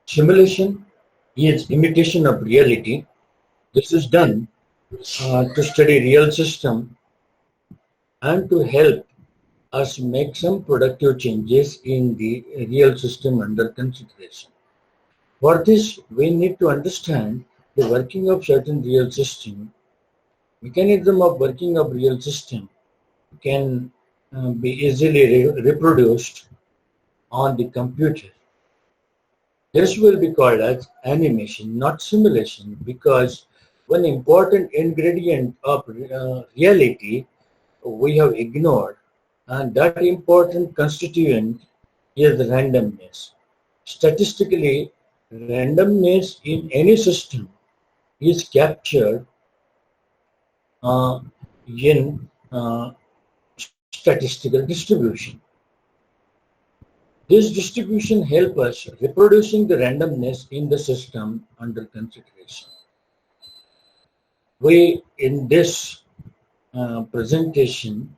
Simulation is imitation of reality. This is done to study real system and to help us make some productive changes in the real system under consideration. For this, we need to understand the working of certain real system. Mechanism of working of real system can be easily reproduced on the computer. This will be called as animation, not simulation, because one important ingredient of reality we have ignored, and that important constituent is randomness. Statistically, randomness in any system is captured in statistical distribution. This distribution helps us reproducing the randomness in the system under consideration. We, in this presentation,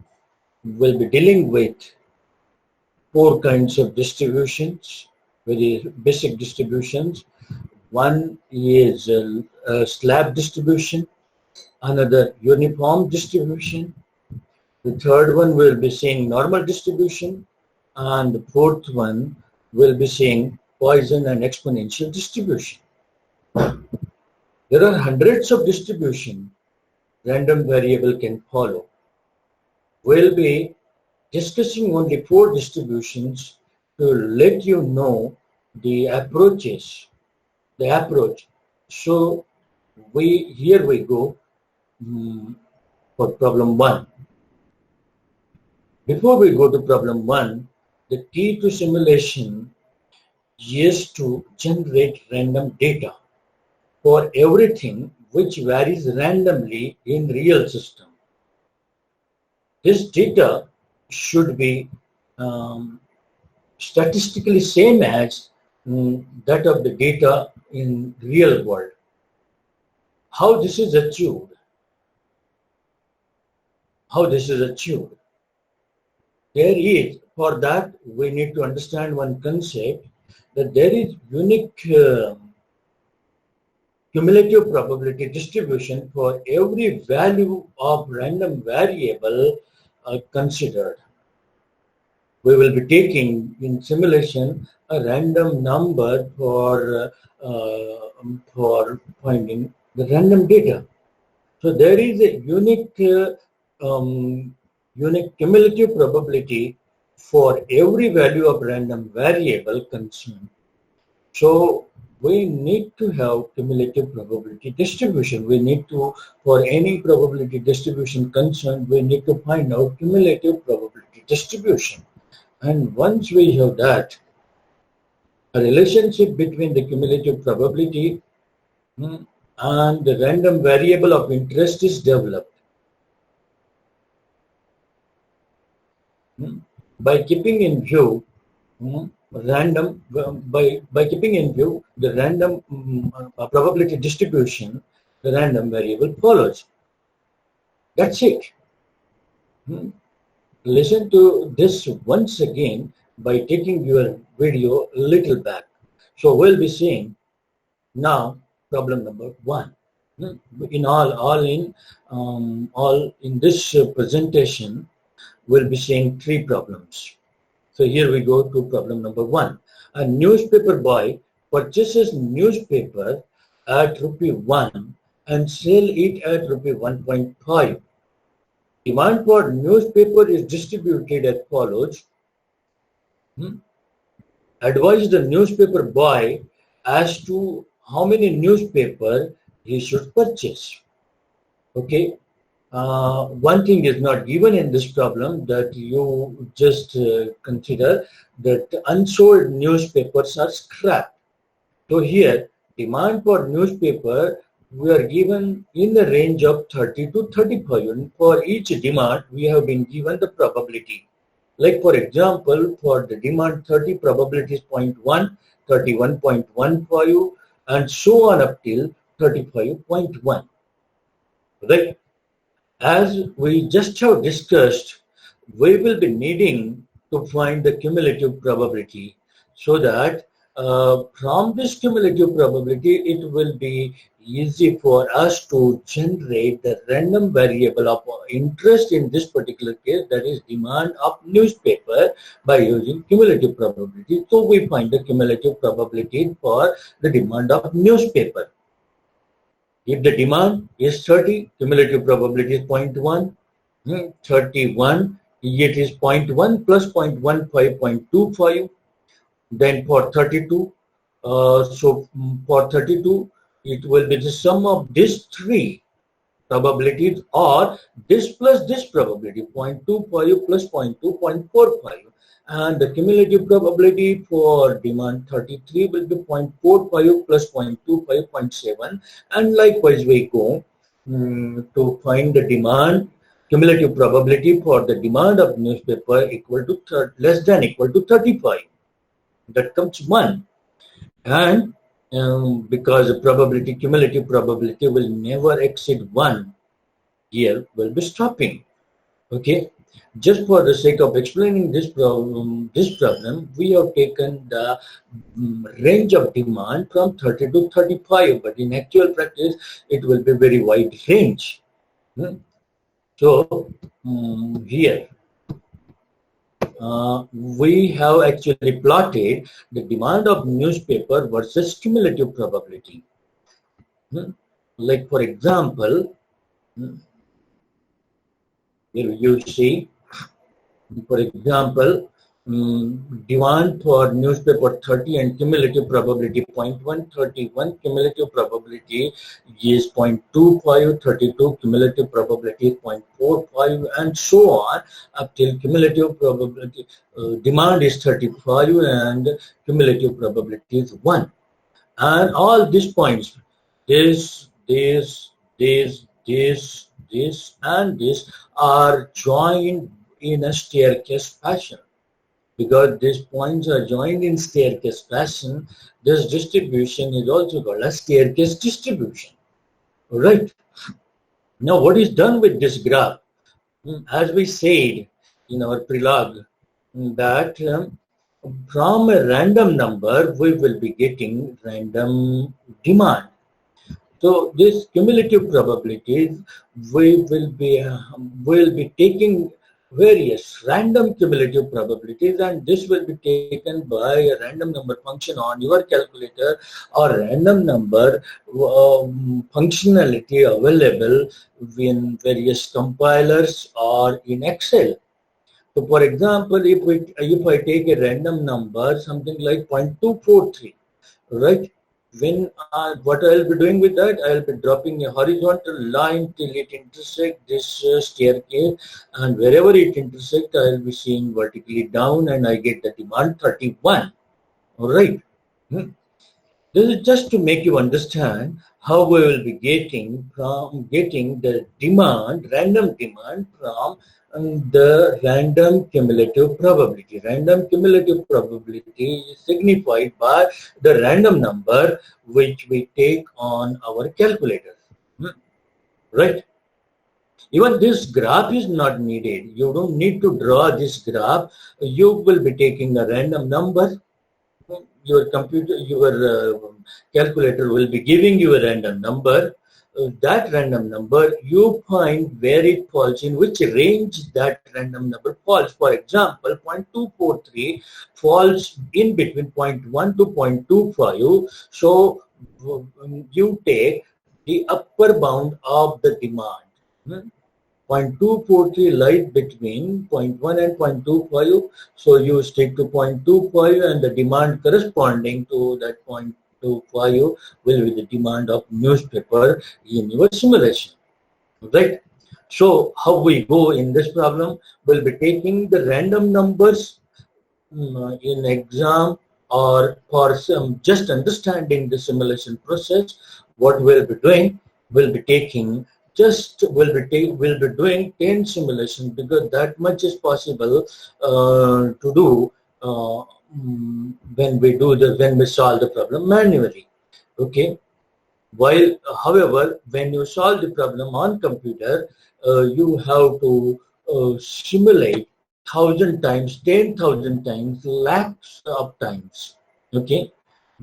will be dealing with four kinds of distributions, very basic distributions. One is a slab distribution, another uniform distribution. The third one will be seeing normal distribution, and the fourth one will be seeing Poisson and exponential distribution. There are hundreds of distributions random variable can follow. We'll be discussing only four distributions to let you know the approach. So here we go for problem 1. Before we go to problem 1, the key to simulation is to generate random data for everything which varies randomly in real system. This data should be statistically same as that of the data in real world. How this is achieved? There is, for that we need to understand one concept, that there is unique cumulative probability distribution for every value of random variable considered. We will be taking in simulation a random number for finding the random data. So there is a unique cumulative probability for every value of random variable concerned. So we need to have cumulative probability distribution. We need to, for any probability distribution concerned, we need to find out cumulative probability distribution. And once we have that, a relationship between the cumulative probability and the random variable of interest is developed. By keeping in view the random probability distribution, the random variable follows. That's it. Listen to this once again by taking your video a little back. So we'll be seeing now problem number 1. In all in this presentation, we'll be seeing 3 problems. So here we go to problem number 1. A newspaper boy purchases newspaper at ₹1 and sell it at ₹1.5. Demand for newspaper is distributed as follows. Advise the newspaper boy as to how many newspaper he should purchase. Okay. One thing is not given in this problem, that you just consider that unsold newspapers are scrapped. So here, demand for newspaper, we are given in the range of 30 to 35. And for each demand, we have been given the probability. Like for example, for the demand 30, probability is 0.1, 31.15, and so on up till 35.1. Right? As we just have discussed, we will be needing to find the cumulative probability, so that from this cumulative probability, it will be easy for us to generate the random variable of interest in this particular case, that is demand of newspaper, by using cumulative probability. So we find the cumulative probability for the demand of newspaper. If the demand is 30, cumulative probability is 0.1. 31, it is 0.1 plus 0.15, 0.25. Then for 32, for 32, it will be the sum of these three probabilities, or this plus this probability, 0.25 plus 0.2, 0.45. And the cumulative probability for demand 33 will be 0.45 plus 0.25, 0.7. And likewise, we go to find the demand cumulative probability for the demand of newspaper equal to less than equal to 35. That comes 1. And because the probability, cumulative probability will never exceed 1, here we'll be stopping. Okay, just for the sake of explaining this problem, we have taken the range of demand from 30 to 35, but in actual practice, it will be very wide range. So here we have actually plotted the demand of newspaper versus cumulative probability. Like for example, here you see, for example, demand for newspaper 30 and cumulative probability 0.1, 31, cumulative probability is 0.25, 32, cumulative probability 0.45, and so on, up till cumulative probability, demand is 35 and cumulative probability is 1. And all these points, this, and this are joined in a staircase fashion. Because these points are joined in staircase fashion, this distribution is also called a staircase distribution. Right. Now, what is done with this graph? As we said in our prelogue, that from a random number, we will be getting random demand. So this cumulative probabilities, we will be taking various random cumulative probabilities, and this will be taken by a random number function on your calculator, or random number functionality available in various compilers or in Excel. So for example, if I take a random number, something like 0.243, right? When what I will be doing with that, I will be dropping a horizontal line till it intersects this staircase, and wherever it intersects, I will be seeing vertically down, and I get the demand 31. All right. This is just to make you understand how we will be getting the demand, random demand, from the random cumulative probability. Random cumulative probability is signified by the random number which we take on our calculator. Right? Even this graph is not needed. You don't need to draw this graph. You will be taking a random number. Your calculator will be giving you a random number. That random number, you find where it falls, in which range that random number falls. For example, 0.243 falls in between 0.1 to 0.25. So you take the upper bound of the demand. 0.243 lies between 0.1 and 0.25. So you stick to 0.25, and the demand corresponding to that 0.25 will be the demand of newspaper in your simulation. Right? So how we go in this problem, we'll be taking the random numbers in exam, or for some just understanding the simulation process. What we'll be doing, we'll be taking we'll be doing 10 simulations, because that much is possible to do when we solve the problem manually. Okay. While, however, when you solve the problem on computer, you have to simulate 1,000 times, 10,000 times, lakhs of times. Okay.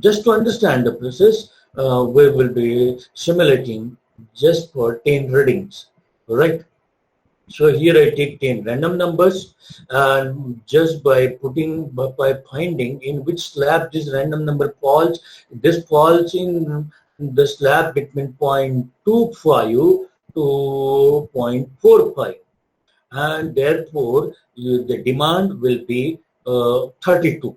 Just to understand the process, we will be simulating just for 10 readings, right? So here I take 10 random numbers, and just by finding in which slab this random number falls, this falls in the slab between 0.25 to 0.45, and therefore the demand will be 32.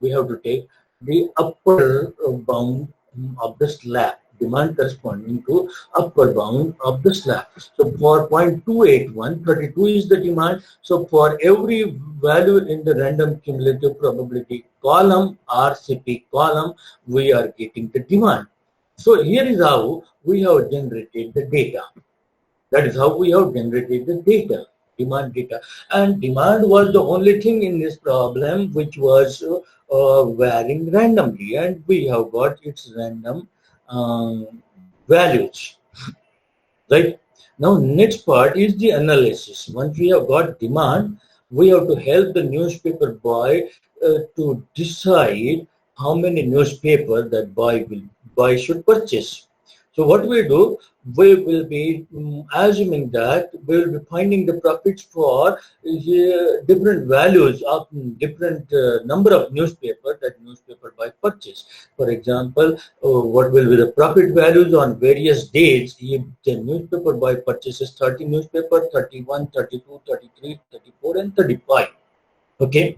We have to take the upper bound of the slab, demand corresponding to upper bound of the slab. So for 0.281, 32 is the demand. So for every value in the random cumulative probability column, RCP column, we are getting the demand. So here is how we have generated the data. That is how we have generated the data, demand data. And demand was the only thing in this problem which was varying randomly, and we have got its random values. Right? Now, next part is the analysis. Once we have got demand, we have to help the newspaper boy to decide how many newspaper that boy should purchase. So what we do, we will be assuming that we will be finding the profits for different values of different number of newspaper that newspaper by purchase. For example, what will be the profit values on various dates if the newspaper by purchases 30 newspaper, 31, 32, 33, 34, and 35. Okay.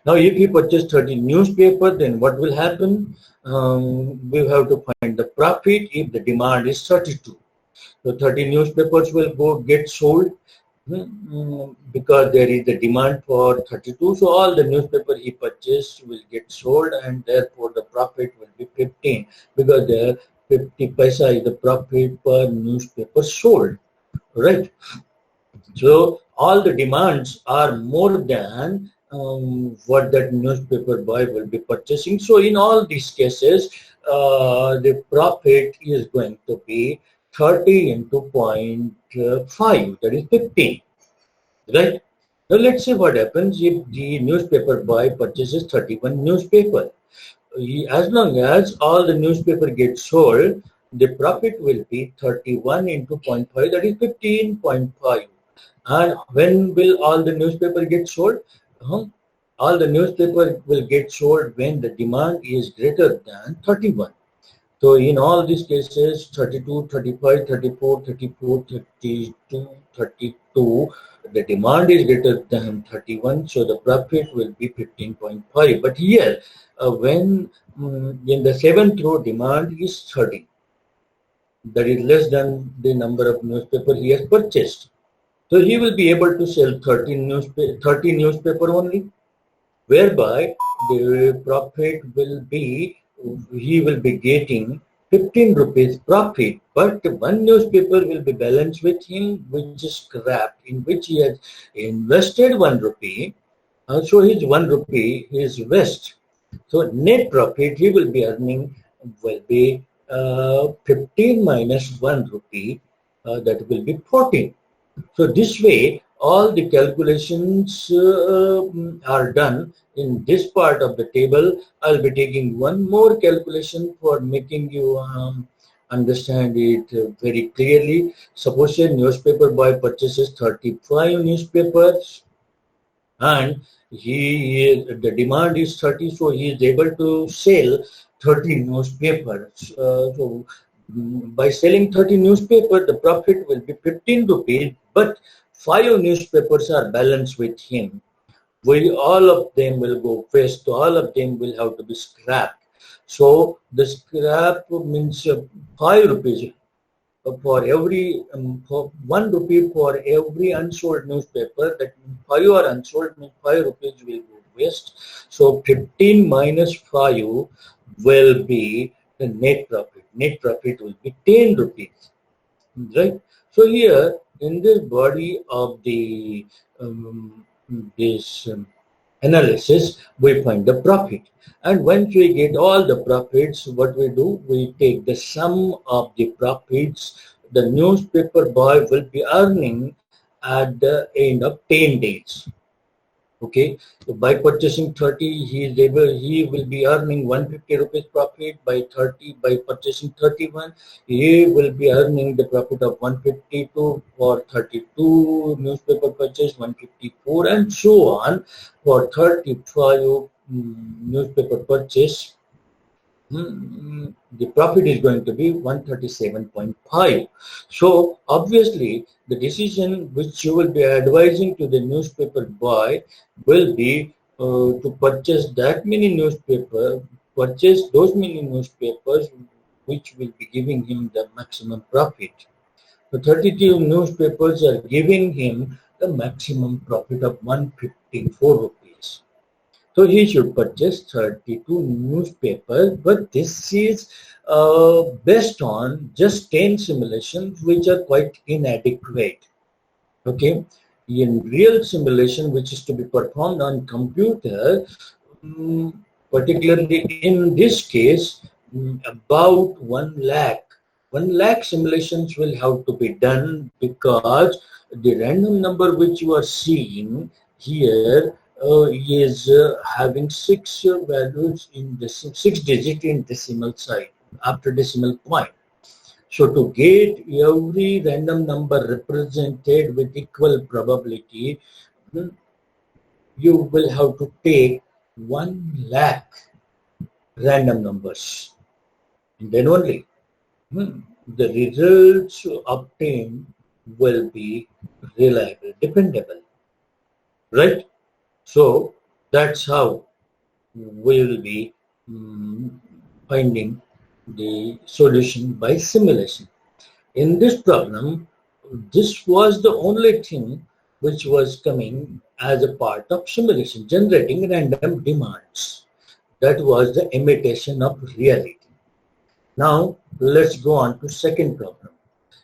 Now, if you purchase 30 newspaper, then what will happen? We have to find the profit if the demand is 32. So 30 newspapers will get sold because there is the demand for 32. So all the newspaper he purchased will get sold, and therefore the profit will be 15 because the 50 paisa is the profit per newspaper sold, right? So all the demands are more than what that newspaper boy will be purchasing. So in all these cases, the profit is going to be 30 into 0.5, that is 15, right? Now let's see what happens if the newspaper boy purchases 31 newspaper. As long as all the newspaper gets sold, the profit will be 31 into 0.5, that is 15.5. And when will all the newspaper get sold? All the newspaper will get sold when the demand is greater than 31. So in all these cases, 32, 35, 34, 34, 32, 32, the demand is greater than 31, so the profit will be 15.5. But here, when in the 7th row, demand is 30. That is less than the number of newspaper he has purchased. So he will be able to sell 30 newspaper only, whereby the profit will be, he will be getting 15 rupees profit, but one newspaper will be balanced with him, which is scrapped, in which he has invested 1 rupee. So his 1 rupee is waste. So net profit he will be earning will be 15 minus 1 rupee, that will be 14. So this way, all the calculations are done in this part of the table. I'll be taking one more calculation for making you understand it very clearly. Suppose a newspaper boy purchases 35 newspapers, and the demand is 30, so he is able to sell 30 newspapers. So by selling 30 newspapers, the profit will be 15 rupees, but 5 newspapers are balanced with him. All of them will go waste, all of them will have to be scrapped. So the scrap means 5 rupees for every, for 1 rupee for every unsold newspaper. That means 5 are unsold, means 5 rupees will go waste. So 15 minus 5 will be the net profit. Net profit will be 10 rupees, right? So here in this body of the analysis, we find the profit. And once we get all the profits, what we do, we take the sum of the profits the newspaper boy will be earning at the end of 10 days. Okay, so by purchasing 30, he will be earning 150 rupees profit. By 30, by purchasing 31, he will be earning the profit of 152 for 32 newspaper purchase, 154, and so on for 35 newspaper purchase. The profit is going to be 137.5. So obviously the decision which you will be advising to the newspaper boy will be to purchase that many newspaper, purchase those many newspapers which will be giving him the maximum profit. So 32 newspapers are giving him the maximum profit of 154 rupees. So he should purchase 32 newspapers, but this is based on just 10 simulations which are quite inadequate. Okay, in real simulation which is to be performed on computer, particularly in this case, about 1 lakh simulations will have to be done, because the random number which you are seeing here is having 6 values in the 6 digit in decimal side after decimal point. So to get every random number represented with equal probability, you will have to take 1 lakh random numbers, and then only the results obtained will be reliable, dependable, right? So that's how we will be finding the solution by simulation. In this problem, this was the only thing which was coming as a part of simulation, generating random demands. That was the imitation of reality. Now let's go on to second problem.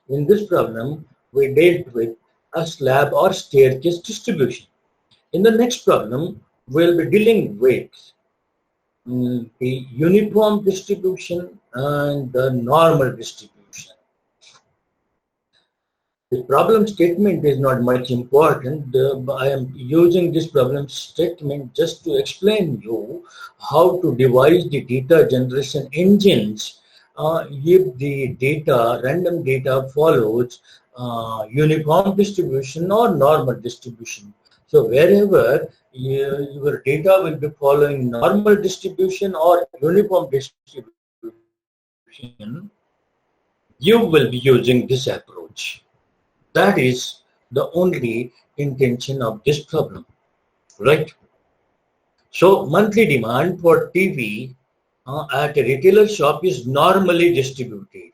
In this problem, we dealt with a slab or staircase distribution. In the next problem, we'll be dealing with the uniform distribution and the normal distribution. The problem statement is not much important. I am using this problem statement just to explain you how to devise the data generation engines if the data, random data follows uniform distribution or normal distribution. So wherever your data will be following normal distribution or uniform distribution, you will be using this approach. That is the only intention of this problem, right? So monthly demand for TV at a retailer shop is normally distributed.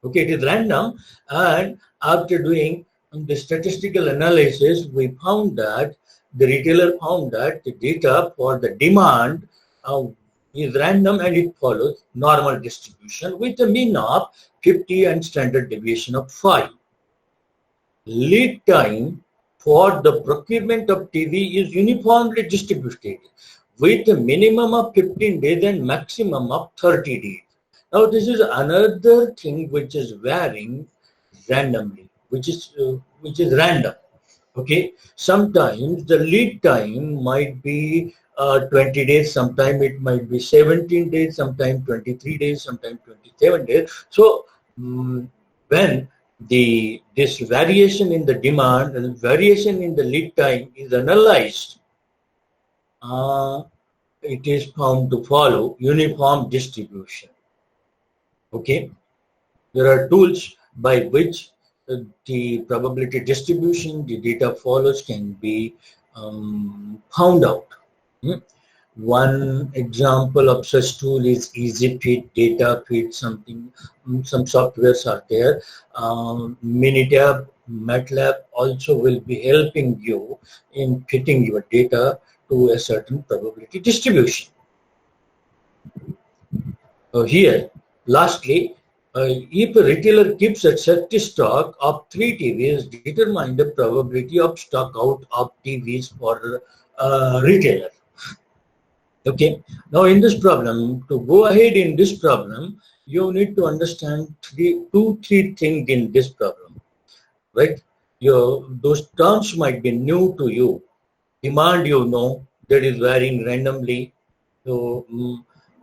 Okay, it is random, and after doing the statistical analysis, we found that the retailer found that the data for the demand is random and it follows normal distribution with a mean of 50 and standard deviation of 5. Lead time for the procurement of TV is uniformly distributed with a minimum of 15 days and maximum of 30 days. Now this is another thing which is varying randomly, which is random. Okay, sometimes the lead time might be 20 days, sometimes it might be 17 days, sometimes 23 days, sometimes 27 days. So when this variation in the demand and variation in the lead time is analyzed, it is found to follow uniform distribution. Okay, there are tools by which the probability distribution the data follows can be found out. One example of such tool is EasyFit, DataFit, something. Some softwares are there. Minitab, MATLAB also will be helping you in fitting your data to a certain probability distribution. Here, lastly, if a retailer keeps a safety stock of 3 TVs, determine the probability of stock out of TVs for retailer. Okay, now in this problem, to go ahead in this problem, you need to understand two, three things in this problem, right? Those terms might be new to you. Demand, that is varying randomly. So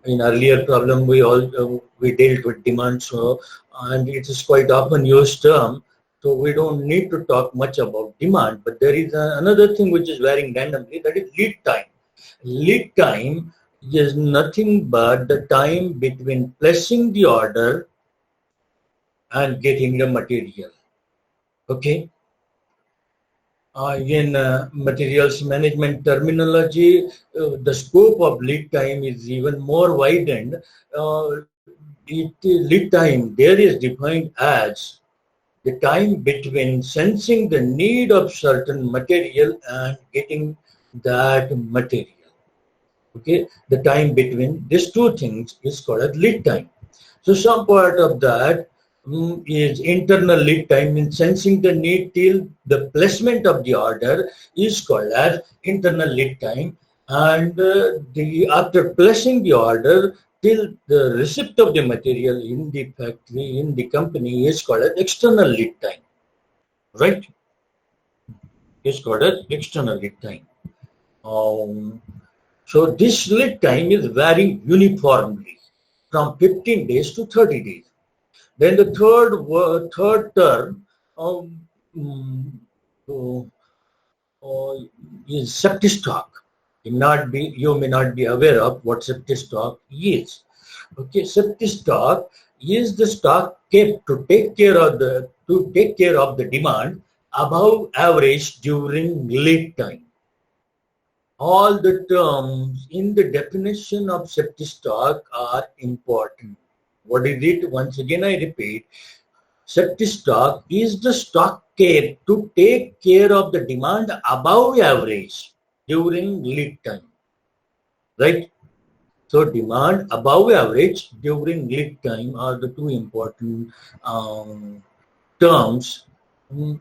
in earlier problem, we dealt with demand, and it is quite often used term. So we don't need to talk much about demand, but there is another thing which is varying randomly, that is lead time. Lead time is nothing but the time between placing the order and getting the material. Okay. In materials management terminology, the scope of lead time is even more widened. Lead time there is defined as the time between sensing the need of certain material and getting that material. Okay, the time between these two things is called as lead time. So some part of that is internal lead time, in sensing the need till the placement of the order is called as internal lead time, and the after placing the order till the receipt of the material in the factory, in the company, is called as external lead time, right? Is called as external lead time. So this lead time is varying uniformly from 15 days to 30 days. Then the third term is safety stock. You may not be aware of what safety stock is. Okay, safety stock is the stock kept to take care of the demand above average during lead time. All the terms in the definition of safety stock are important. What is it? Once again, I repeat, safety stock is the stock kept to take care of the demand above average during lead time, right? So demand above average during lead time are the two important terms to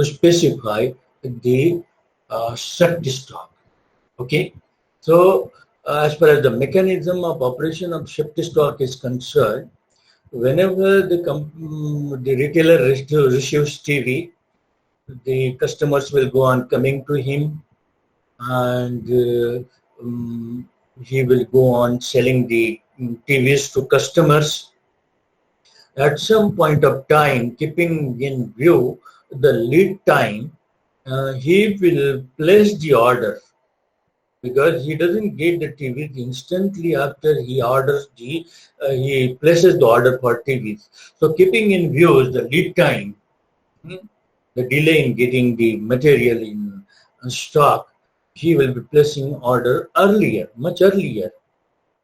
specify the safety stock. Okay, so as far as the mechanism of operation of safety stock is concerned, whenever the retailer receives TV, the customers will go on coming to him, and he will go on selling the TVs to customers. At some point of time, keeping in view the lead time, he will place the order, because he doesn't get the TV instantly after he orders he places the order for TVs. So keeping in view the lead time, the delay in getting the material in stock, he will be placing order earlier, much earlier.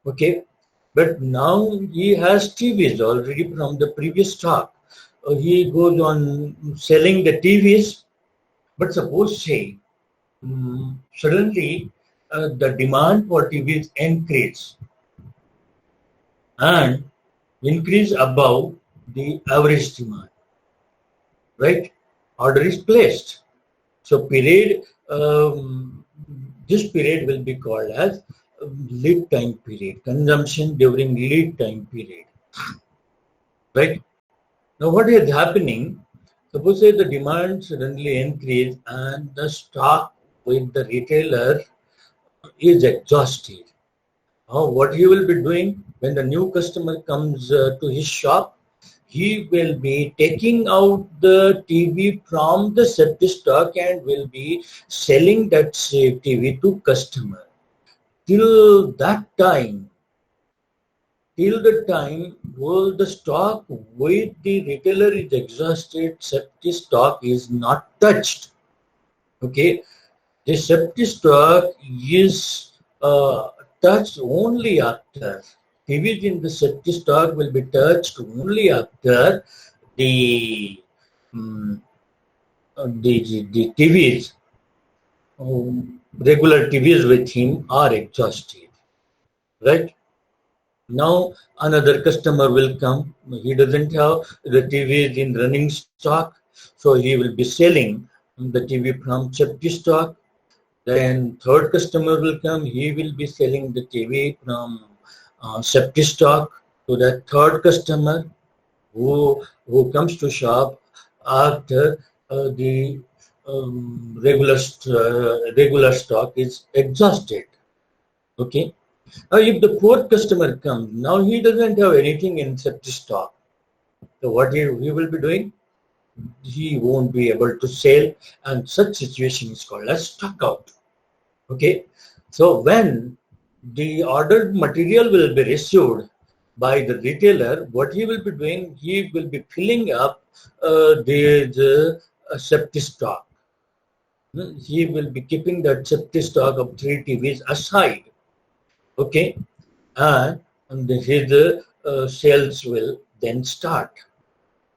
Okay, but now he has TVs already from the previous stock. He goes on selling the TVs, but suppose say suddenly the demand for TVs increase and increase above the average demand, right? Order is placed. So this period will be called as lead time period, consumption during lead time period, right? Now what is happening? Suppose say the demand suddenly increase and the stock with the retailer is exhausted. What he will be doing when the new customer comes to his shop, he will be taking out the TV from the safety stock and will be selling that TV to customer. Till the time will the stock with the retailer is exhausted, safety stock is not touched. Okay, the safety stock is touched only after TVs in the safety stock will be touched only after the TVs, regular TVs with him are exhausted, right? Now another customer will come. He doesn't have the TVs in running stock, so he will be selling the TV from safety stock. Then third customer will come. He will be selling the TV from safety stock to that third customer who comes to shop after the regular stock is exhausted. Okay. Now, if the fourth customer comes, now he doesn't have anything in safety stock. So what he will be doing? He won't be able to sell, and such situation is called as stock out. Okay. So when the ordered material will be received by the retailer, what he will be doing? He will be filling up the safety stock. He will be keeping that safety stock of 3 TVs aside. Okay, and his sales will then start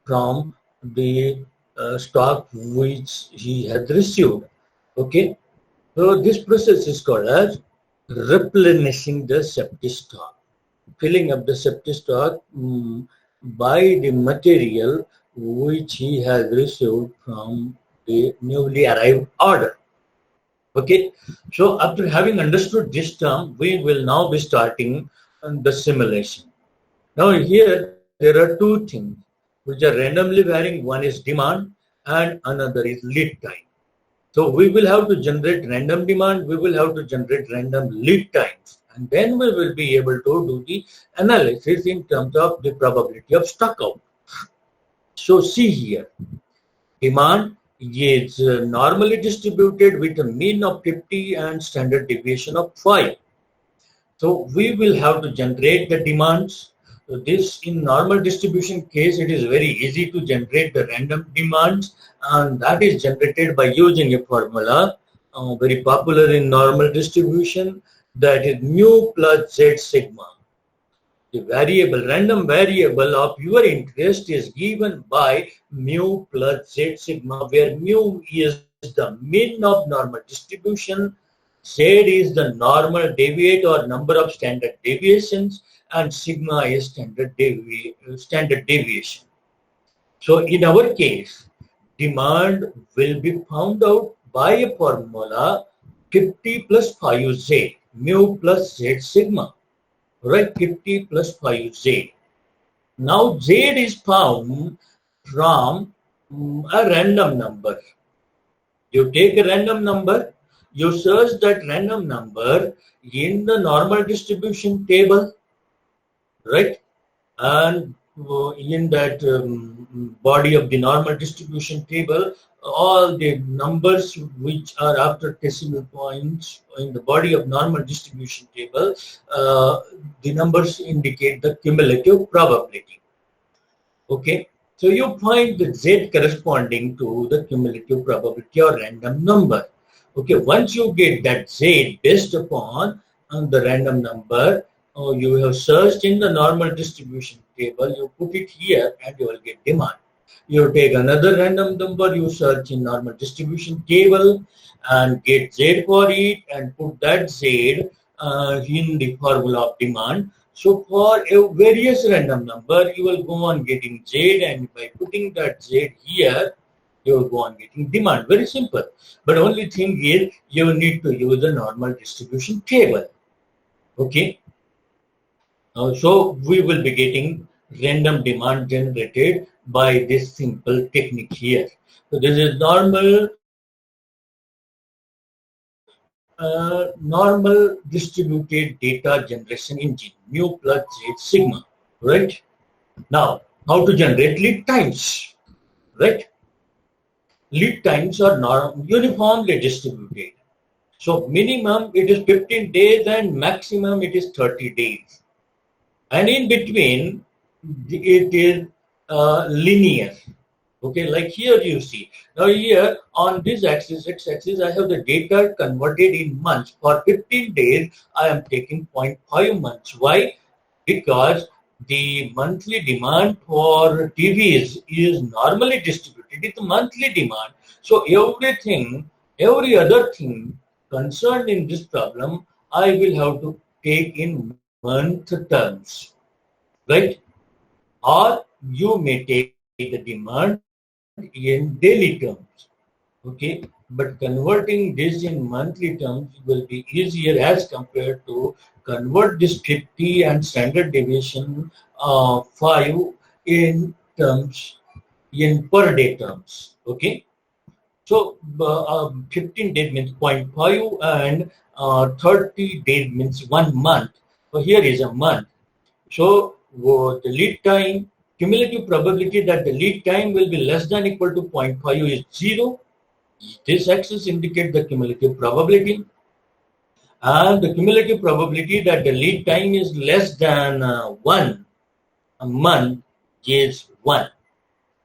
from the stock which he has received. Okay, so this process is called as replenishing the safety stock, filling up the safety stock by the material which he has received from the newly arrived order. Okay, so after having understood this term, we will now be starting the simulation. Now here there are two things which are randomly varying. One is demand and another is lead time. So we will have to generate random demand, we will have to generate random lead times, and then we will be able to do the analysis in terms of the probability of stock out. So see here, demand is normally distributed with a mean of 50 and standard deviation of 5. So we will have to generate the demands. So this in normal distribution case, it is very easy to generate the random demands, and that is generated by using a formula very popular in normal distribution, that is mu plus z sigma. The variable, random variable of your interest is given by mu plus z sigma, where mu is the mean of normal distribution, z is the normal deviate or number of standard deviations, and sigma is standard deviation. So in our case, demand will be found out by a formula 50 plus 5z, mu plus z sigma. Right, 50 plus 5z. Now z is found from a random number. You take a random number, you search that random number in the normal distribution table, right? And in that body of the normal distribution table, all the numbers which are after decimal points in the body of normal distribution table, the numbers indicate the cumulative probability. Okay, so you find the z corresponding to the cumulative probability or random number. Okay, once you get that z based upon the random number, you have searched in the normal distribution table, you put it here and you will get demand. You take another random number, you search in normal distribution table and get z for it and put that z in the formula of demand. So for a various random number, you will go on getting z, and by putting that z here, you will go on getting demand. Very simple. But only thing is, you need to use the normal distribution table. Okay. So we will be getting random demand generated by this simple technique here. So this is normal distributed data generation engine, mu plus z sigma, right? Now, how to generate lead times, right? Lead times are uniformly distributed. So minimum it is 15 days and maximum it is 30 days. And in between it is linear. Okay, like here you see. Now here on this axis, x-axis, I have the data converted in months. For 15 days, I am taking 0.5 months. Why? Because the monthly demand for TVs is normally distributed. It's monthly demand. So every other thing concerned in this problem, I will have to take in month terms, right? Or you may take the demand in daily terms. Okay, but converting this in monthly terms will be easier as compared to convert this 50 and standard deviation 5 in terms, in per day terms. Okay, So 15 days means zero point 0.5 and 30 days means 1 month. So here is a month. So the lead time, cumulative probability that the lead time will be less than equal to zero point 0.5 is 0. This axis indicates the cumulative probability. And the cumulative probability that the lead time is less than 1 a month is 1.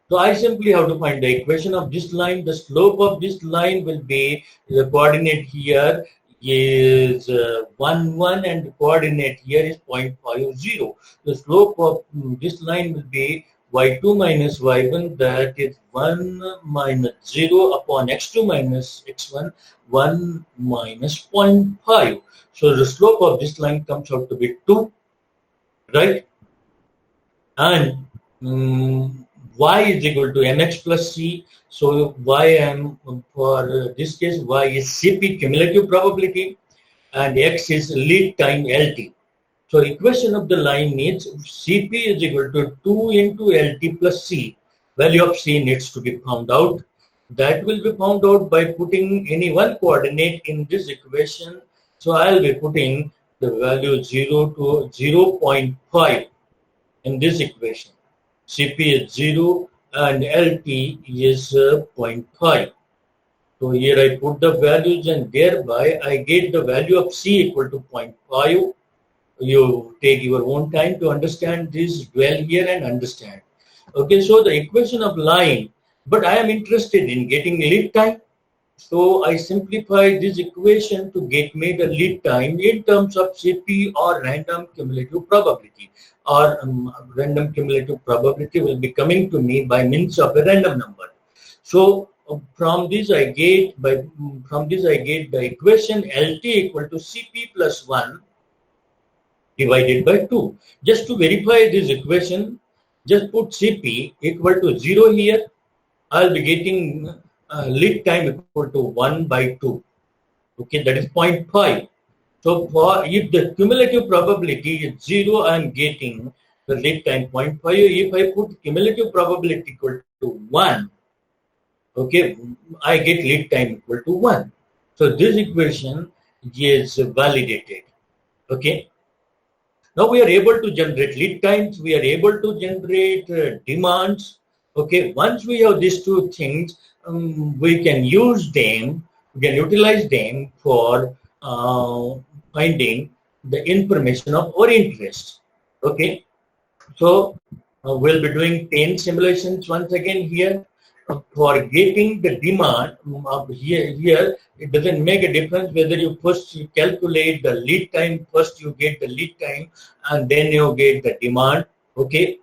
So I simply have to find the equation of this line. The slope of this line will be, the coordinate here is 1, 1 and the coordinate here is 0.50. The slope of this line will be y2 minus y1, that is 1 minus 0 upon x2 minus x1, 1 minus 0.5. So the slope of this line comes out to be 2, right? And y is equal to mx plus c. So y for this case, y is Cp cumulative probability and x is lead time LT. So equation of the line needs Cp is equal to 2 into LT plus c. Value of c needs to be found out. That will be found out by putting any one coordinate in this equation. So I'll be putting the value 0 to 0.5 in this equation. Cp is 0 and LT is 0.5. So here I put the values and thereby I get the value of C equal to 0.5. You take your own time to understand this, dwell here and understand. Okay, so the equation of line, but I am interested in getting lead time. So I simplify this equation to get me the lead time in terms of Cp or random cumulative probability, or random cumulative probability will be coming to me by means of a random number. So from this I get the equation LT equal to Cp plus 1 divided by 2. Just to verify this equation, just put Cp equal to 0 here. I'll be getting lead time equal to 1 by 2. Okay, that is 0.5. So if the cumulative probability is 0, I am getting the lead time 0.5. If I put cumulative probability equal to 1, okay, I get lead time equal to 1. So this equation is validated. Okay. Now we are able to generate lead times. We are able to generate demands. Okay. Once we have these two things, we can use them. We can utilize them for finding the information of our interest. Okay. So we'll be doing 10 simulations once again here. For getting the demand here, it doesn't make a difference whether you first calculate the lead time, first you get the lead time and then you get the demand. Okay,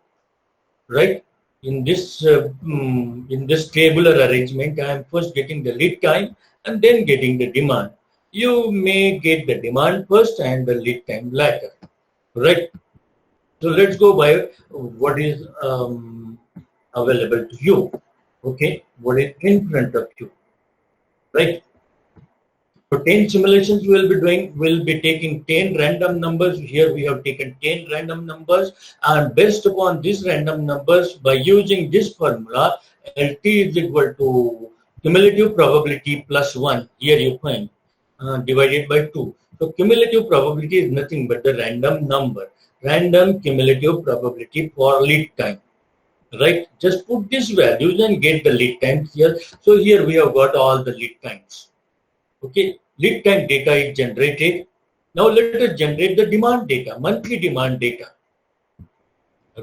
right? In this tabular arrangement, I am first getting the lead time and then getting the demand. You may get the demand first and the lead time later, right? So let's go by what is available to you. Okay, what is in front of you, right? So 10 simulations we will be doing. We'll be taking 10 random numbers. Here we have taken 10 random numbers, and based upon these random numbers, by using this formula, LT is equal to cumulative probability plus 1. Here you find divided by 2. So cumulative probability is nothing but the random number, random cumulative probability for lead time. Right, just put these values and get the lead times here. So here we have got all the lead times. Okay, lead time data is generated. Now let us generate the demand data, monthly demand data.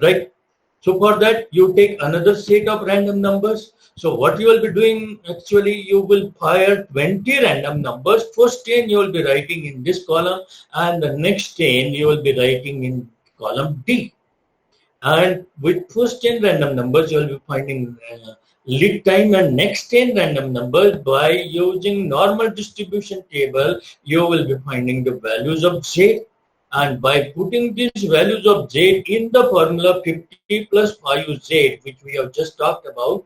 Right. So for that you take another set of random numbers. So what you will be doing, actually you will fire 20 random numbers. First 10 you will be writing in this column and the next 10 you will be writing in column D. And with first 10 random numbers, you will be finding lead time, and next 10 random numbers by using normal distribution table, you will be finding the values of Z. And by putting these values of Z in the formula 50 plus 5Z, which we have just talked about,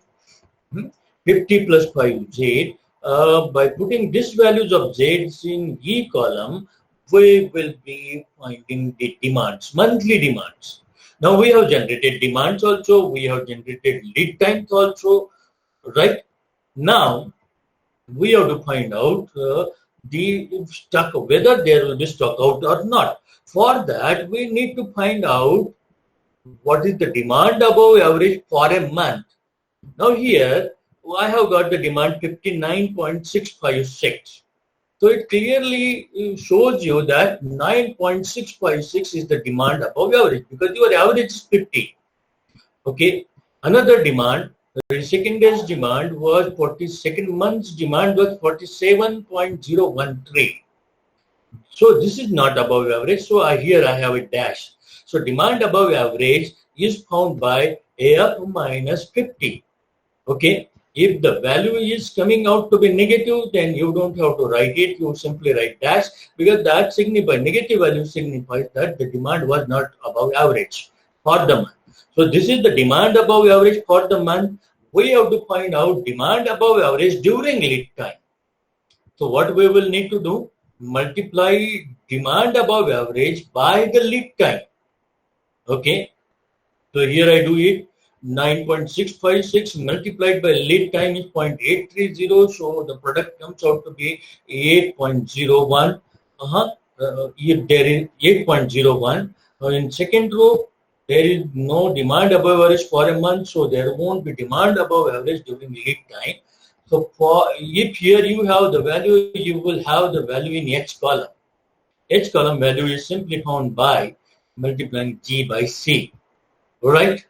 50 plus 5Z, by putting these values of Z in E column, we will be finding the demands, monthly demands. Now we have generated demands also, we have generated lead times also, right? Now we have to find out the stock, whether there will be stock out or not. For that, we need to find out what is the demand above average for a month. Now here, I have got the demand 59.656. So it clearly shows you that 9.656 is the demand above average because your average is 50. Okay. Another demand, the second day's demand was 42nd month's demand was 47.013. So this is not above average. So here I have a dash. So demand above average is found by AF minus 50. Okay. If the value is coming out to be negative, then you don't have to write it. You simply write dash because that signifies, negative value signifies that the demand was not above average for the month. So this is the demand above average for the month. We have to find out demand above average during lead time. So what we will need to do? Multiply demand above average by the lead time. Okay. So here I do it. 9.656 multiplied by lead time is 0.830. So the product comes out to be 8.01. If there is 8.01. In second row, there is no demand above average for a month. So there won't be demand above average during lead time. So if here you have the value, you will have the value in H column. H column value is simply found by multiplying G by C. All right.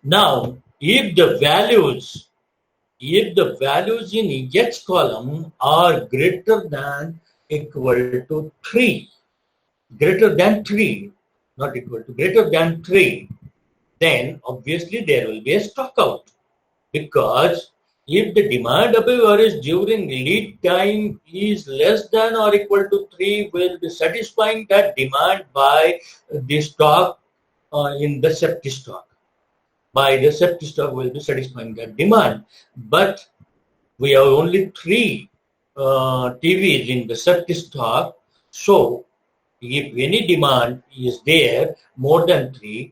Now, if the values in H column are greater than equal to 3, not equal to, greater than 3, then obviously there will be a stock out. Because if the demand above average during lead time is less than or equal to 3, will be satisfying that demand by the stock in the safety stock. By the safety stock will be satisfying that demand. But we have only 3 TVs in the safety stock. So if any demand is there more than 3,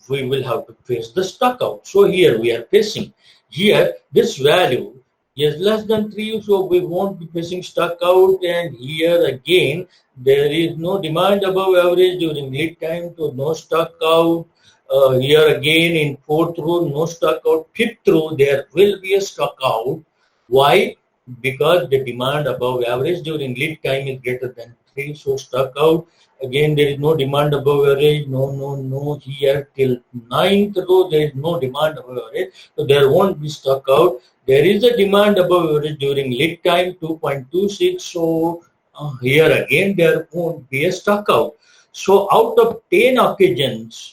we will have to face the stock out. So here we are facing. Here this value is less than 3, so we won't be facing stock out. And here again there is no demand above average during lead time, so no stock out. Here again in fourth row, no stock out. Fifth row, there will be a stock out. Why? Because the demand above average during lead time is greater than 3, so stock out. Again, there is no demand above average. No. Here till ninth row, there is no demand above average, so there won't be stock out. There is a demand above average during lead time, 2.26. So here again, there won't be a stock out. So out of 10 occasions,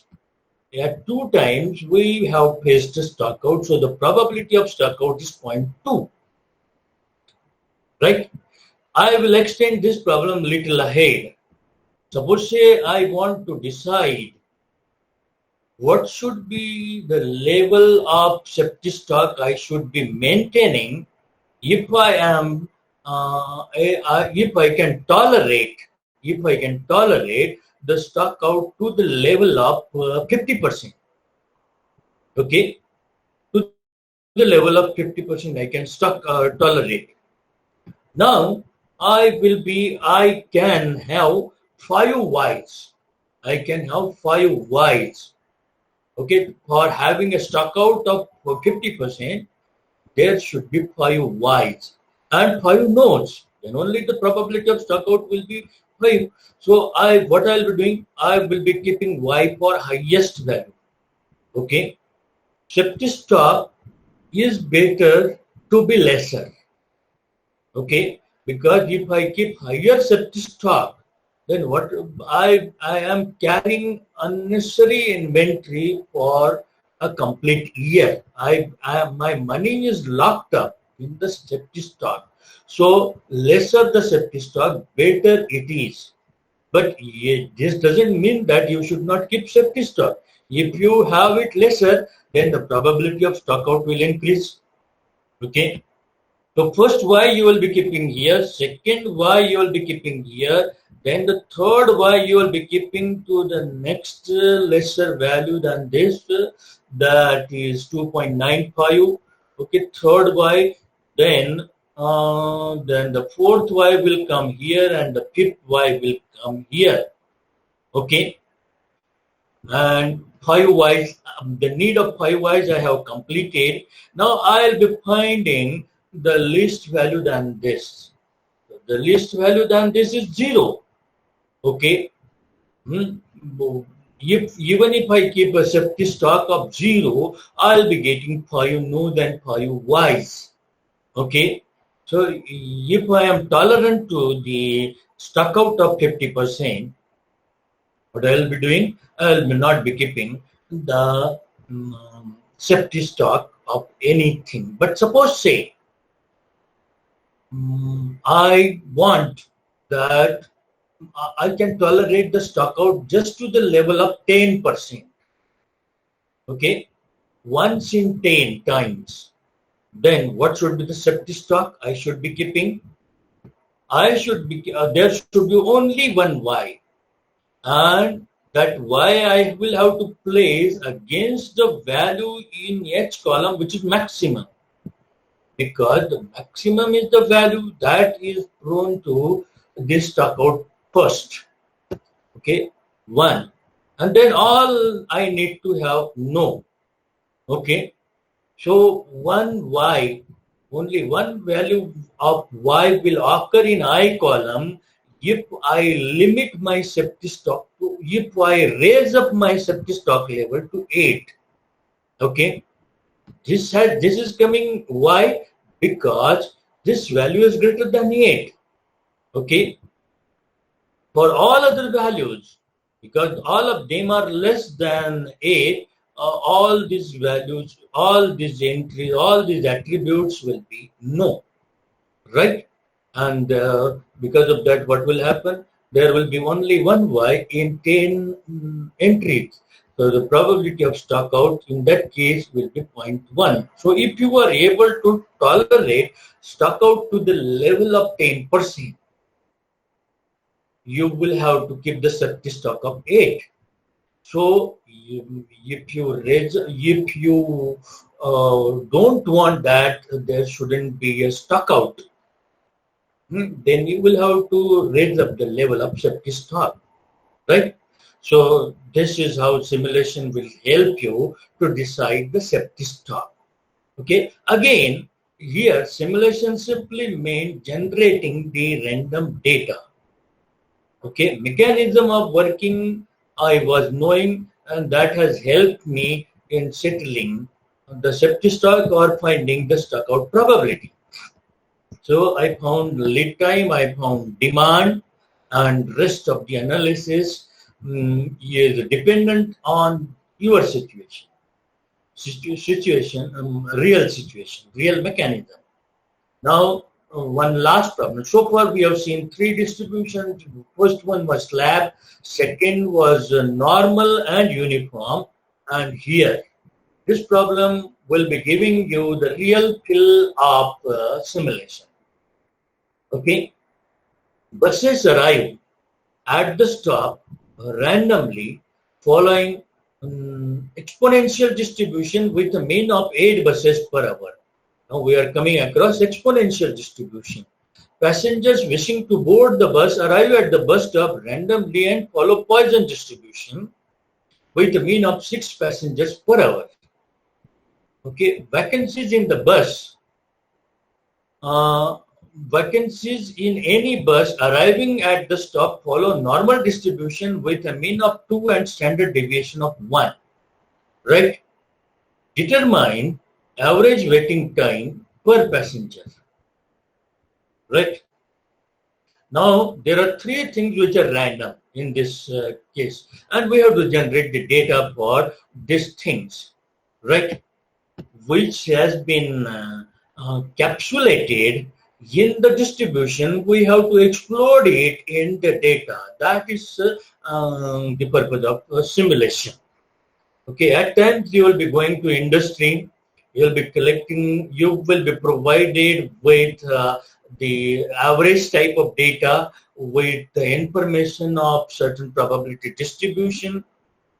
at 2 times we have faced a stock out, so the probability of stock out is 0.2. Right? I will extend this problem little ahead. Suppose say I want to decide what should be the level of safety stock I should be maintaining if I am if I can tolerate the stock out to the level of 50%. Okay, to the level of 50% I can stock tolerate. Now I can have 5 Ys. Okay, for having a stock out of 50%, there should be 5 Ys and 5 no's. Then only the probability of stock out will be 5. So what I'll be doing, I will be keeping Y for highest value. Okay, safety stock is better to be lesser. Okay, because if I keep higher safety stock, then what I am carrying unnecessary inventory for a complete year. My money is locked up in the safety stock. So lesser the safety stock, better it is. But this doesn't mean that you should not keep safety stock. If you have it lesser, then the probability of stock out will increase. Okay. So first Y you will be keeping here, second Y you will be keeping here, then the third Y you will be keeping to the next lesser value than this, that is 2.95. Okay, third Y, then then the fourth Y will come here and the fifth Y will come here. Okay, and 5 Ys, the need of 5 Ys I have completed. Now I'll be finding the least value than this. The least value than this is 0. Okay. Even if I keep a safety stock of 0, I'll be getting 5 no's and 5 Ys. Okay. So if I am tolerant to the stock out of 50%, what I'll be doing, I'll not be keeping the safety stock of anything. But suppose say, I want that I can tolerate the stock out just to the level of 10%. Okay, once in 10 times. Then what should be the safety stock I should be keeping? There should be only one Y, and that Y I will have to place against the value in each column, which is maximum, because the maximum is the value that is prone to this stock out first. Okay, 1, and then all I need to have no. Okay, so one Y, only one value of Y will occur in I column if I limit my safety stock to, if I raise up my safety stock level to 8. Okay, this is coming Y because this value is greater than 8. Okay, for all other values, because all of them are less than 8, all these values, all these entries, all these attributes will be no, right? And because of that, what will happen? There will be only one Y in 10 entries. So the probability of stock out in that case will be 0.1. So if you are able to tolerate stock out to the level of 10%, you will have to keep the safety stock of 8. So if you don't want that there shouldn't be a stock out, then you will have to raise up the level of safety stock, right? So this is how simulation will help you to decide the safety stock. Okay, again here simulation simply means generating the random data. Okay, mechanism of working I was knowing, and that has helped me in settling the safety stock or finding the stock out probability. So I found lead time, I found demand, and rest of the analysis is dependent on your situation, real mechanism. Now, one last problem. So far, we have seen 3 distributions. First one was slab, second was normal and uniform, and here, this problem will be giving you the real feel of simulation. Okay, buses arrive at the stop randomly following exponential distribution with a mean of 8 buses per hour. Now we are coming across exponential distribution. Passengers wishing to board the bus arrive at the bus stop randomly and follow Poisson distribution with a mean of 6 passengers per hour. Okay, vacancies in the bus. Vacancies in any bus arriving at the stop follow normal distribution with a mean of 2 and standard deviation of 1. Right? Determine average waiting time per passenger. Right? Now, there are 3 things which are random in this case, and we have to generate the data for these things, right? Which has been capsulated in the distribution. We have to explode it in the data. That is the purpose of simulation. Okay, at times you will be going to industry, you will be collecting, you will be provided with the average type of data with the information of certain probability distribution.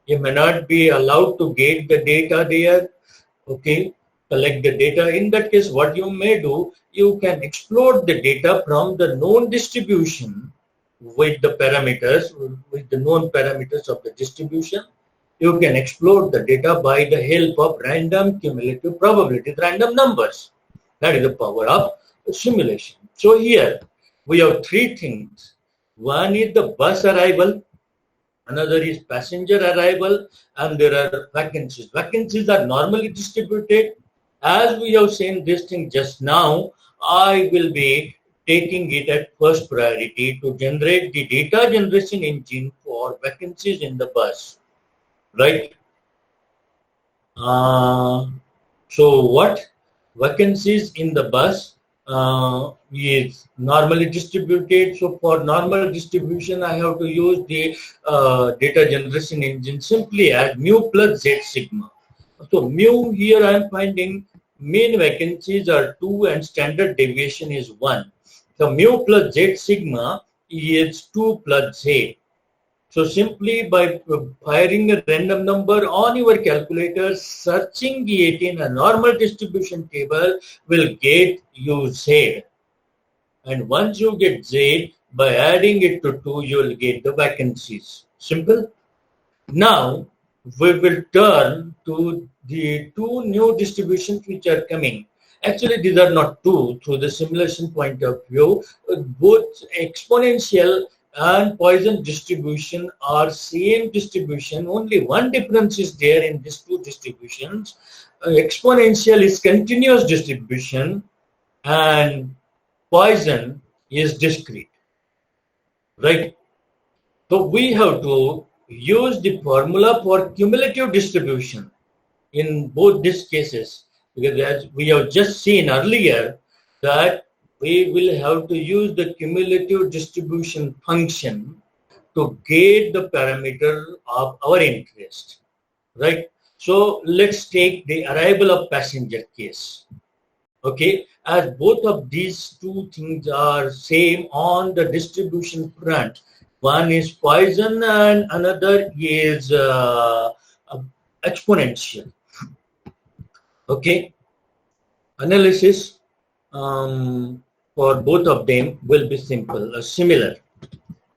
You may not be allowed to get the data there. Okay, collect the data. In that case, what you may do, you can explode the data from the known distribution with the parameters, with the known parameters of the distribution. You can explode the data by the help of random cumulative probabilities, random numbers. That is the power of simulation. So here we have three things. One is the bus arrival, another is passenger arrival, and there are vacancies. Vacancies are normally distributed. As we have seen this thing just now, I will be taking it at first priority to generate the data generation engine for vacancies in the bus, right? So what vacancies in the bus is normally distributed. So for normal distribution, I have to use the data generation engine simply as mu plus z sigma. So mu here I am finding mean vacancies are 2 and standard deviation is 1. So mu plus z sigma is 2 plus z. So simply by firing a random number on your calculator, searching it in a normal distribution table will get you Z. And once you get Z, by adding it to 2, you will get the vacancies. Simple. Now, we will turn to the two new distributions which are coming. Actually, these are not two through the simulation point of view. Both exponential and Poisson distribution are same distribution. Only one difference is there in these two distributions. Exponential is continuous distribution and Poisson is discrete, right? So we have to use the formula for cumulative distribution in both these cases, because as we have just seen earlier that we will have to use the cumulative distribution function to get the parameter of our interest, right? So let's take the arrival of passenger case. Okay, as both of these two things are same on the distribution front. One is Poisson and another is exponential. Okay, analysis for both of them will be simple, similar,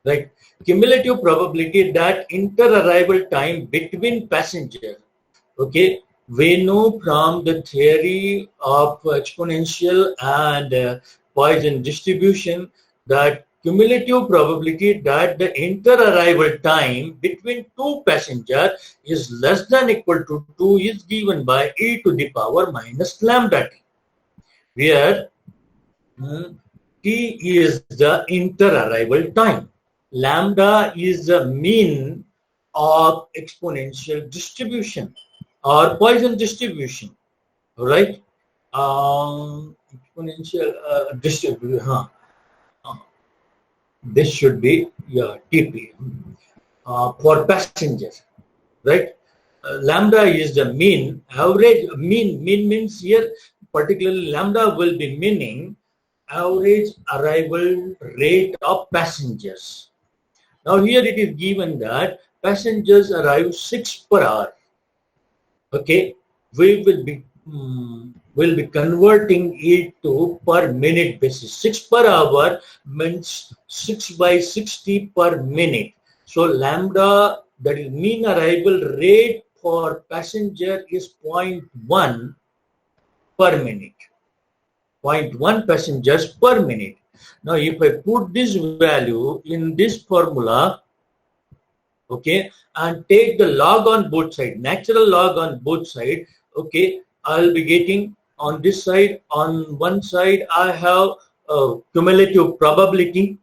right? Cumulative probability that inter-arrival time between passenger. Okay, we know from the theory of exponential and Poisson distribution that cumulative probability that the inter-arrival time between two passengers is less than equal to 2 is given by e to the power minus lambda t, where t is the inter-arrival time. Lambda is the mean of exponential distribution or Poisson distribution, right? Exponential distribution. This should be TP for passengers, right? Lambda is the mean. Average mean means here particularly lambda will be meaning average arrival rate of passengers. Now here it is given that passengers arrive 6 per hour. Okay, we will be converting it to per minute basis. 6 per hour means 6 by 60 per minute. So lambda, that is mean arrival rate for passenger, is 0.1 per minute. 0.1 passengers per minute. Now if I put this value in this formula, okay, and take the log on both sides, natural log on both sides, okay, I'll be getting on this side, on one side I have cumulative probability.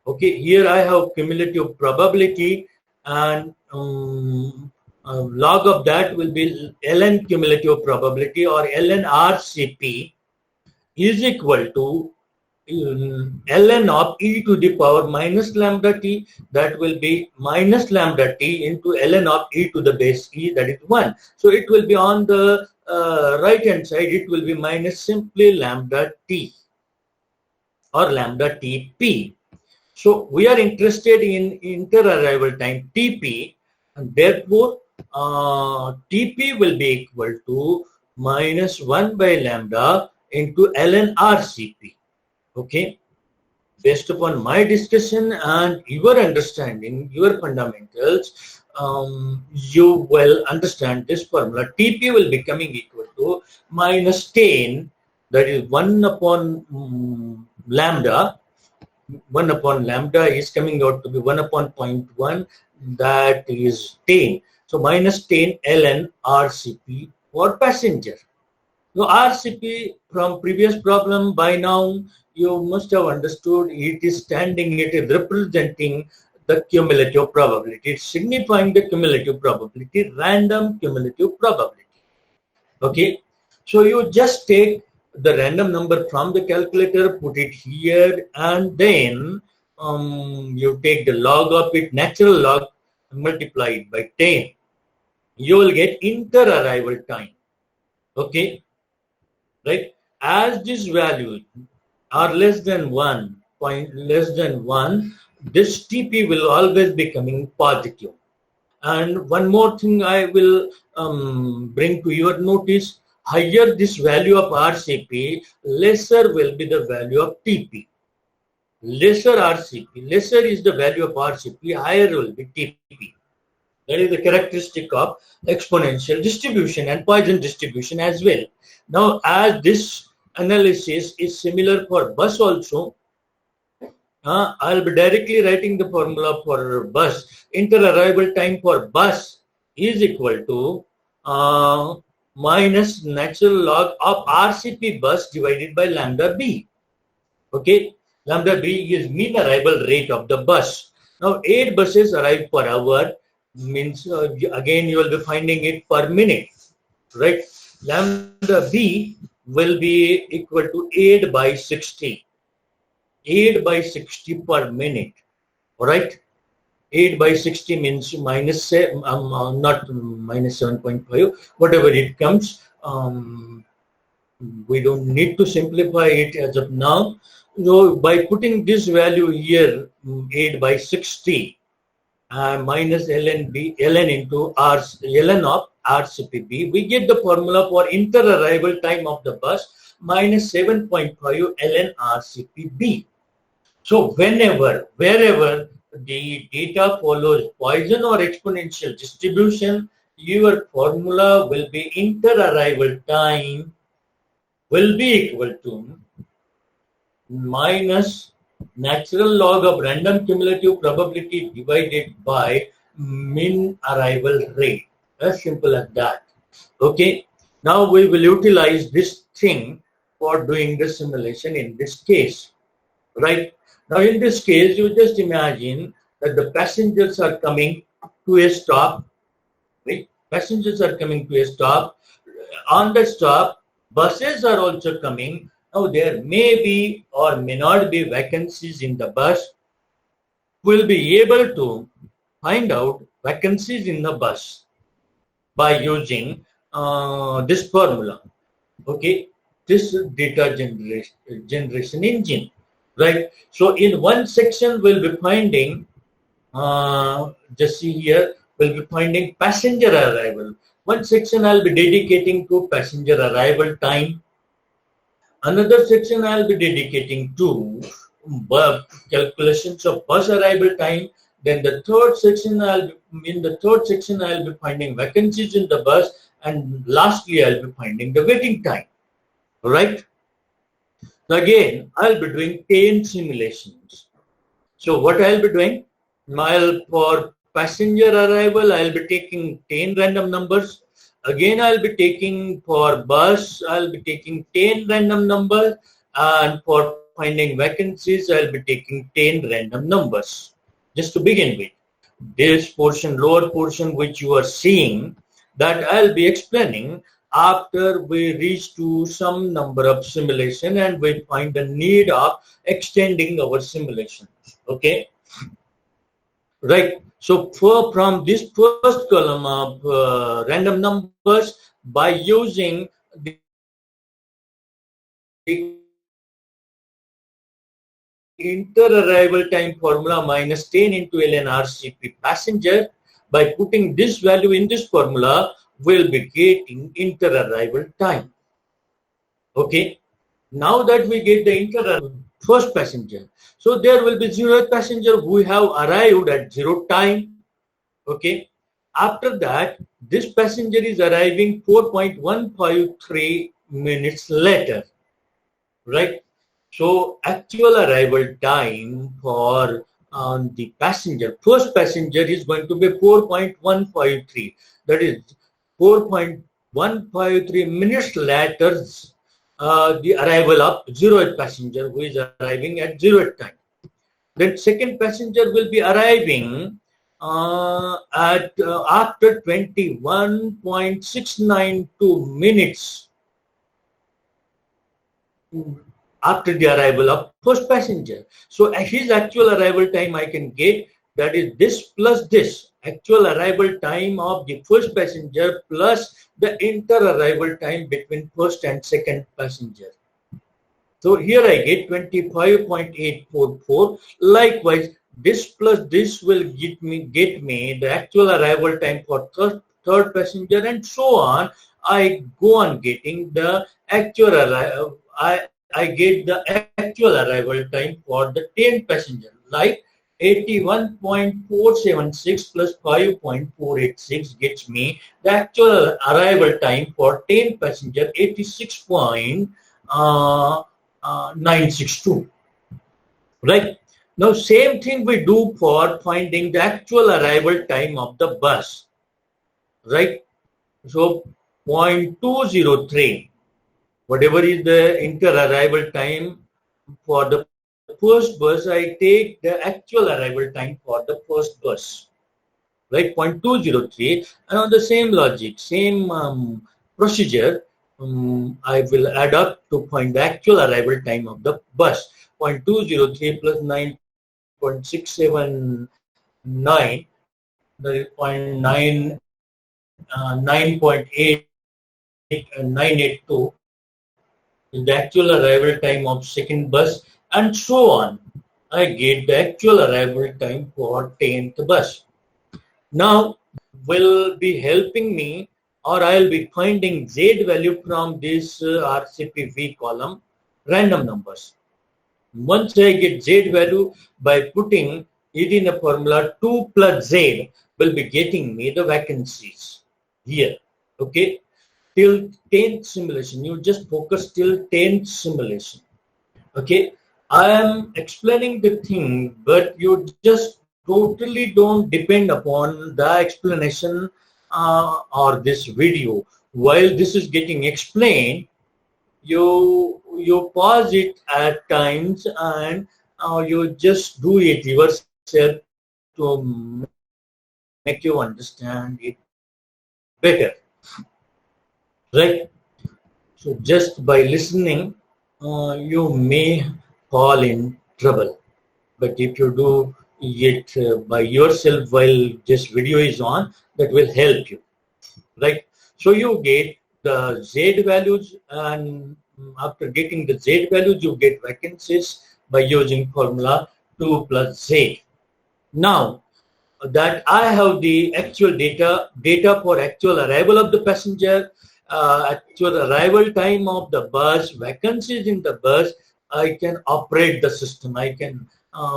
Okay, here I have cumulative probability, and log of that will be ln cumulative probability, or ln RCP is equal to ln of e to the power minus lambda t, that will be minus lambda t into ln of e to the base e, that is 1. So it will be on the right hand side, it will be minus simply lambda t or lambda tp. So we are interested in inter-arrival time tp, and therefore tp will be equal to minus 1 by lambda into ln RCP. Okay. Based upon my discussion and your understanding, your fundamentals, you will understand this formula. TP will be coming equal to minus 10, that is 1 upon lambda. 1 upon lambda is coming out to be 1 upon 0.1, that is 10. So minus 10 ln RCP for passenger. So RCP from previous problem, by now you must have understood it is standing, it is representing the cumulative probability. It's signifying the cumulative probability, random cumulative probability. Okay. So you just take the random number from the calculator, put it here, and then you take the log of it, natural log, and multiply it by 10. You will get inter-arrival time. Okay. Right? As this value are less than 1, this TP will always be coming positive. And one more thing I will bring to your notice, higher this value of RCP, lesser will be the value of TP. Lesser RCP, lesser is the value of RCP, higher will be TP. That is the characteristic of exponential distribution and Poisson distribution as well. Now, as this analysis is similar for bus also, I'll be directly writing the formula for bus. Inter-arrival time for bus is equal to minus natural log of RCP bus divided by lambda B. Okay, lambda B is mean arrival rate of the bus. Now, 8 buses arrive per hour, means again you will be finding it per minute, right? Lambda B will be equal to 8 by 60. 8 by 60 per minute, all right? 8 by 60 means minus, not minus 7.5, whatever it comes. We don't need to simplify it as of now. So by putting this value here, 8 by 60, minus ln into ln of RCPB, we get the formula for inter-arrival time of the bus minus 7.5 ln RCPB. So wherever the data follows Poisson or exponential distribution, your formula will be inter-arrival time will be equal to minus natural log of random cumulative probability divided by mean arrival rate. As simple as that. Okay. Now we will utilize this thing for doing the simulation in this case. Right. Now in this case, you just imagine that the passengers are coming to a stop. Right? Passengers are coming to a stop. On the stop, buses are also coming. Now there may be or may not be vacancies in the bus. We'll be able to find out vacancies in the bus by using this formula. Okay, this data generation engine. Right. So in one section we'll be finding, just see here, we'll be finding passenger arrival. One section I'll be dedicating to passenger arrival time. Another section I'll be dedicating to calculations of bus arrival time. Then the third section I'll be finding vacancies in the bus, and lastly I'll be finding the waiting time. All right. So again, I'll be doing 10 simulations. So what I'll be doing, for passenger arrival, I'll be taking 10 random numbers. Again, I'll be taking for bus, I'll be taking 10 random numbers. And for finding vacancies, I'll be taking 10 random numbers. Just to begin with, this portion, lower portion which you are seeing, that I'll be explaining after we reach to some number of simulation and we find the need of extending our simulation. Okay. Right. So from this first column of random numbers, by using the inter-arrival time formula minus 10 into ln RCP passenger, by putting this value in this formula, will be getting inter-arrival time. Okay. Now that we get the first passenger, so there will be 0th passenger who have arrived at 0 time. Okay. After that, this passenger is arriving 4.153 minutes later, right? So actual arrival time for the passenger, first passenger is going to be 4.153. That is 4.153 minutes later, the arrival of 0th passenger who is arriving at 0th time. Then second passenger will be arriving at after 21.692 minutes after the arrival of first passenger. So his actual arrival time I can get, that is this plus this, actual arrival time of the first passenger plus the inter-arrival time between first and second passenger. So here I get 25.844. Likewise, this plus this will get me the actual arrival time for third passenger, and so on. I go on getting the actual arrival. I get the actual arrival time for the 10th passenger, like 81.476 plus 5.486 gets me the actual arrival time for 10th passenger, 86.962. Right? Now, same thing we do for finding the actual arrival time of the bus. Right? So, 0.203. Whatever is the inter-arrival time for the first bus, I take the actual arrival time for the first bus, right? 0.203, and on the same logic, same procedure, I will add up to find the actual arrival time of the bus. 0.203 plus 9.679, that is 9.8982. The actual arrival time of second bus, and so on. I get the actual arrival time for 10th bus. Now, will be helping me, or I'll be finding Z value from this RCPV column, random numbers. Once I get Z value, by putting it in a formula, 2 plus Z will be getting me the vacancies here. Okay. Till 10th simulation, you just focus till 10th simulation. Okay, I am explaining the thing, but you just totally don't depend upon the explanation or this video. While this is getting explained, you pause it at times and you just do it yourself to make you understand it better. Right? So just by listening, you may fall in trouble. But if you do it by yourself while this video is on, that will help you. Right? So you get the Z values, and after getting the Z values, you get vacancies by using formula 2 plus Z. Now, that I have the actual data for actual arrival of the passenger, actual arrival time of the bus, vacancies in the bus, I can operate the system. I can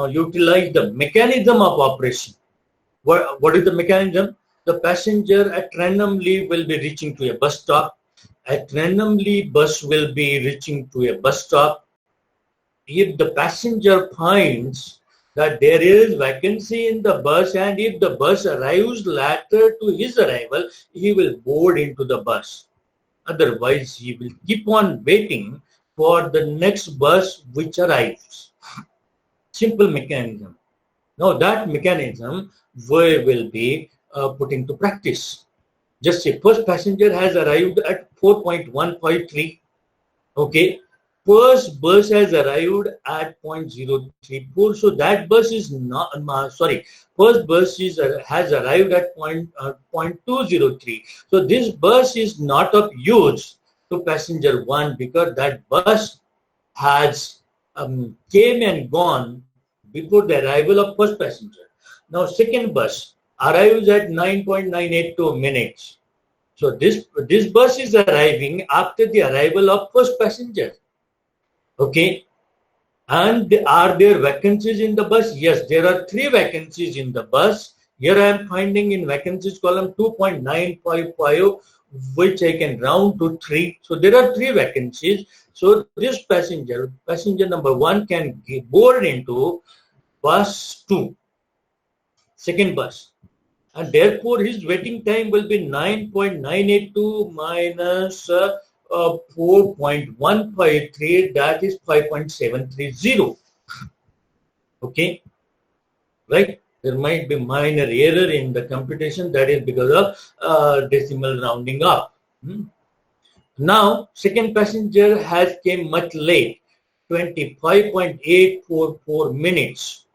utilize the mechanism of operation. What is the mechanism? The passenger at randomly will be reaching to a bus stop. At randomly, bus will be reaching to a bus stop. If the passenger finds that there is vacancy in the bus, and if the bus arrives later to his arrival, he will board into the bus. Otherwise, he will keep on waiting for the next bus which arrives. Simple mechanism. Now that mechanism we will be putting to practice. Just say first passenger has arrived at 4.153. Okay. First bus has arrived at 0.034. So that bus is not, first bus has arrived at 0.203. So this bus is not of use to passenger 1 because that bus has came and gone before the arrival of first passenger. Now second bus arrives at 9.982 minutes. So this bus is arriving after the arrival of first passenger. Okay. And are there vacancies in the bus? Yes, there are 3 vacancies in the bus. Here I am finding in vacancies column 2.955, which I can round to 3. So there are 3 vacancies. So this passenger number 1 can board into bus 2, second bus. And therefore his waiting time will be 9.982 minus 4.153, that is 5.730. Okay, right? There might be minor error in the computation, that is because of decimal rounding up. Now, second passenger has came much late, 25.844 minutes.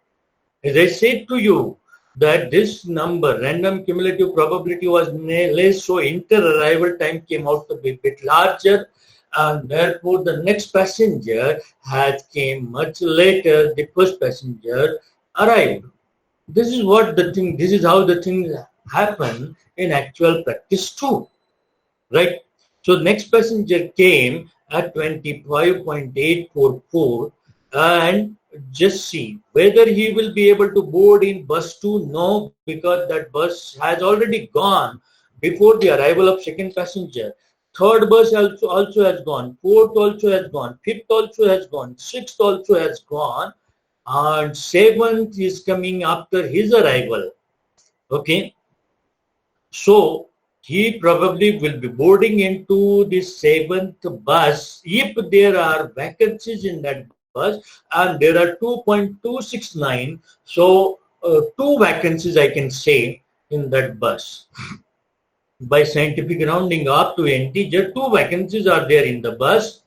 As I said to you, that this number, random cumulative probability, was less, so inter-arrival time came out to be a bit larger, and therefore the next passenger has came much later. The first passenger arrived. This is what the thing. This is how the things happen in actual practice too, right? So next passenger came at 25.844, and just see whether he will be able to board in bus 2. No, because that bus has already gone before the arrival of second passenger. Third bus also has gone. Fourth also has gone. Fifth also has gone. Sixth also has gone. And seventh is coming after his arrival. Okay. So he probably will be boarding into the 7th bus if there are vacancies in that bus, and there are 2.269. So 2 vacancies I can say in that bus. By scientific rounding up to integer, 2 vacancies are there in the bus.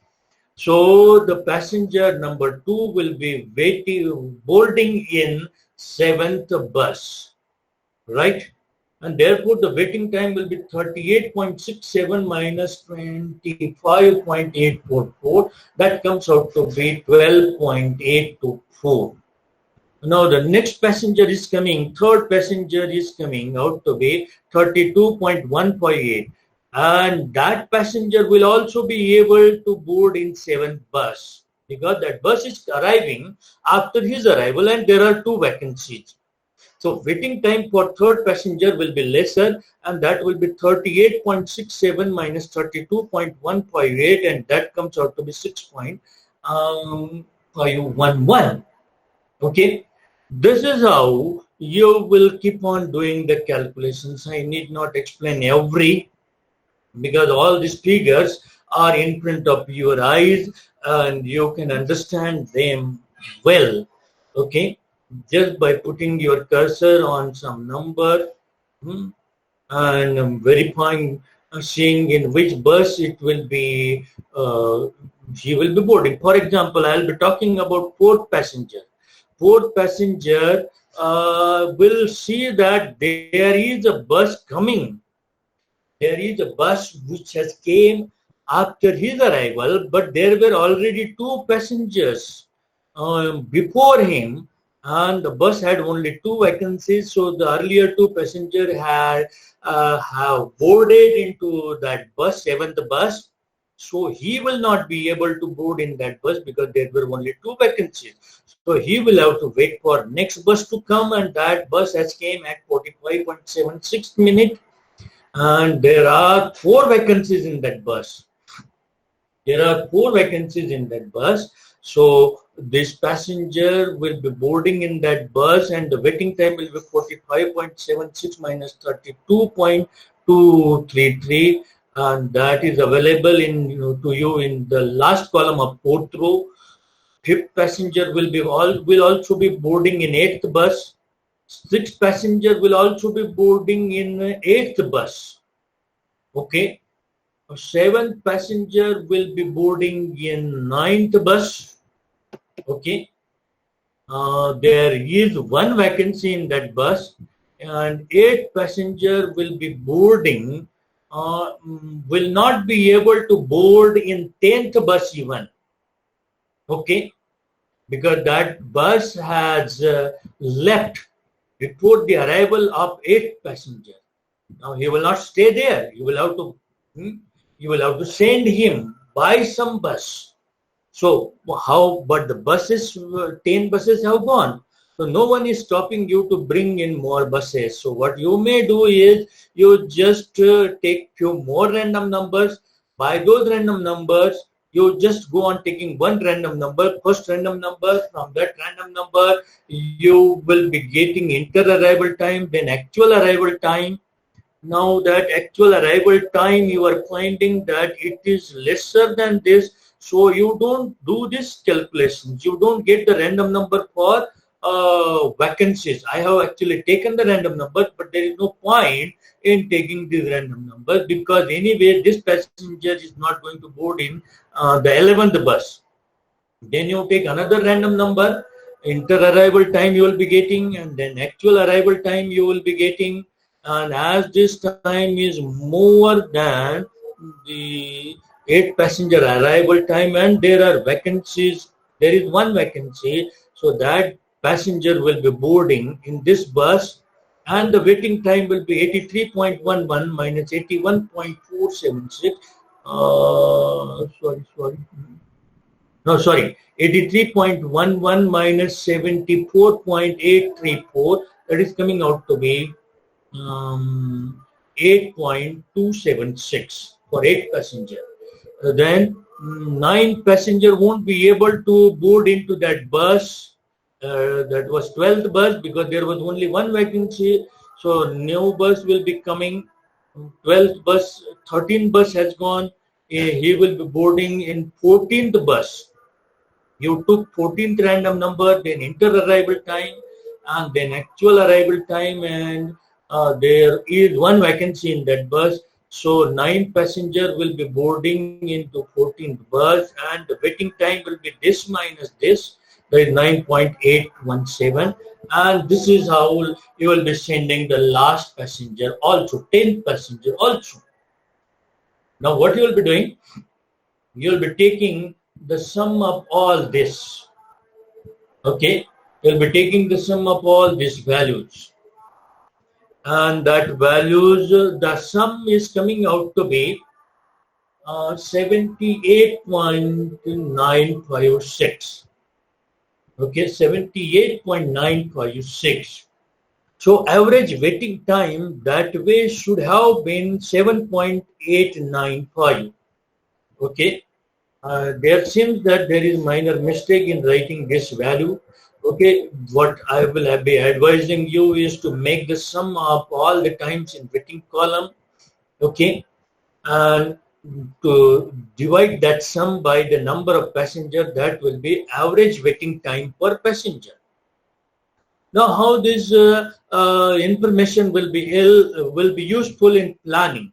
So the passenger number 2 will be boarding in 7th bus, right? And therefore the waiting time will be 38.67 minus 25.844. That comes out to be 12.824. Now the next passenger is coming, third passenger is coming out to be 32.158. And that passenger will also be able to board in 7th bus, because that bus is arriving after his arrival and there are 2 vacancies. So waiting time for third passenger will be lesser, and that will be 38.67 minus 32.158, and that comes out to be 6.511. Okay, this is how you will keep on doing the calculations. I need not explain every, because all these figures are in front of your eyes and you can understand them well. Okay, just by putting your cursor on some number and verifying, seeing in which bus it will be, he will be boarding. For example, I'll be talking about 4th passenger. 4th passenger will see that there is a bus coming. There is a bus which has came after his arrival, but there were already 2 passengers before him, and the bus had only 2 vacancies. So the earlier 2 passengers have boarded into that bus, 7th bus. So he will not be able to board in that bus because there were only 2 vacancies. So he will have to wait for next bus to come, and that bus has came at 45.76 minutes. And there are 4 vacancies in that bus. There are 4 vacancies in that bus. So this passenger will be boarding in that bus, and the waiting time will be 45.76 minus 32.233, and that is available in to you in the last column of 4th row. 5th passenger will also be boarding in 8th bus. 6th passenger will also be boarding in 8th bus. Okay. 7th passenger will be boarding in 9th bus. Okay. There is 1 vacancy in that bus, and 8th passenger will be boarding, will not be able to board in 10th bus even. Okay. Because that bus has left before the arrival of 8th passenger. Now he will not stay there. You will have to send him by some bus. So how? But the buses, 10 buses have gone. So no one is stopping you to bring in more buses. So what you may do is you just take few more random numbers. By those random numbers, you just go on taking one random number, first random number. From that random number, you will be getting inter-arrival time, then actual arrival time. Now that actual arrival time, you are finding that it is lesser than this. So you don't do this calculations. You don't get the random number for vacancies. I have actually taken the random numbers, but there is no point in taking these random numbers because anyway, this passenger is not going to board in the 11th bus. Then you take another random number, inter-arrival time you will be getting, and then actual arrival time you will be getting. And as this time is more than the 8 passenger arrival time and there are vacancies, there is one vacancy, so that passenger will be boarding in this bus and the waiting time will be 83.11 minus 81.476. Sorry, 83.11 minus 74.834, that is coming out to be 8.276 for 8 passenger. Then 9 passenger won't be able to board into that bus. That was 12th bus because there was only one vacancy. So new bus will be coming. 12th bus, 13th bus has gone. He will be boarding in 14th bus. You took 14th random number, then inter-arrival time, and then actual arrival time, and there is one vacancy in that bus. So 9 passenger will be boarding into 14th bus, and the waiting time will be this minus this, that is 9.817, and this is how you will be sending the last passenger also, 10th passenger also. Now what you will be doing? You will be taking the sum of all this. Okay, you will be taking the sum of all these values, and that values, the sum is coming out to be 78.956. Okay, 78.956. So average waiting time that way should have been 7.895. Okay. There seems that there is minor mistake in writing this value. Okay, what I will be advising you is to make the sum of all the times in waiting column. Okay, and to divide that sum by the number of passengers, that will be average waiting time per passenger. Now, how this information will be useful in planning?